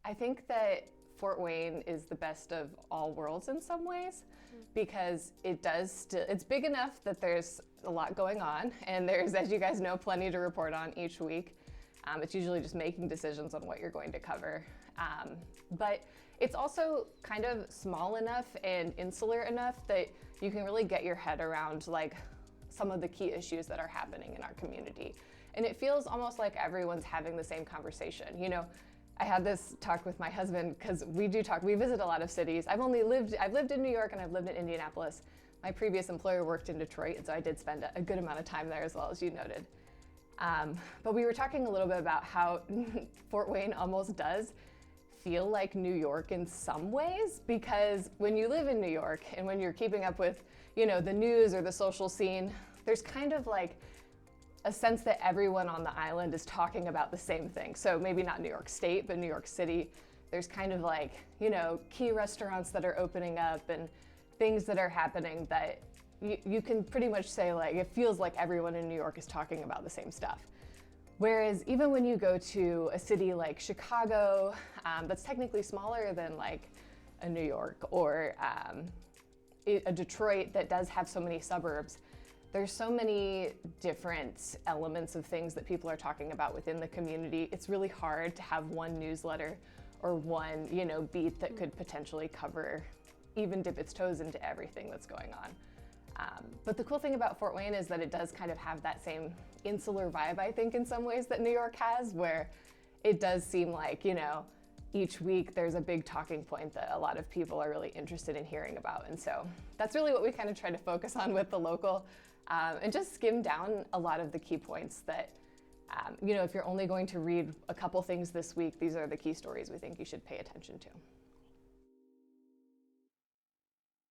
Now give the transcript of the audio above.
I think that Fort Wayne is the best of all worlds in some ways, because it's big enough that there's a lot going on, and there's, as you guys know, plenty to report on each week. It's usually just making decisions on what you're going to cover. But it's also kind of small enough and insular enough that you can really get your head around like some of the key issues that are happening in our community. And it feels almost like everyone's having the same conversation. You know, I had this talk with my husband because we visit a lot of cities. I've lived in New York and I've lived in Indianapolis. My previous employer worked in Detroit, and so I did spend a good amount of time there as well, as you noted. But we were talking a little bit about how Fort Wayne almost does feel like New York in some ways, because when you live in New York and when you're keeping up with, you know, the news or the social scene, there's kind of like a sense that everyone on the island is talking about the same thing. So maybe not New York State, but New York City. There's kind of like, you know, key restaurants that are opening up and things that are happening that you can pretty much say like, it feels like everyone in New York is talking about the same stuff. Whereas even when you go to a city like Chicago, that's technically smaller than like a New York, or a Detroit that does have so many suburbs, there's so many different elements of things that people are talking about within the community. It's really hard to have one newsletter or one, you know, beat that could potentially cover, even dip its toes into everything that's going on. But the cool thing about Fort Wayne is that it does kind of have that same insular vibe, I think, in some ways that New York has, where it does seem like, you know, each week there's a big talking point that a lot of people are really interested in hearing about. And so that's really what we kind of try to focus on with the local, and just skim down a lot of the key points that, you know, if you're only going to read a couple things this week, these are the key stories we think you should pay attention to.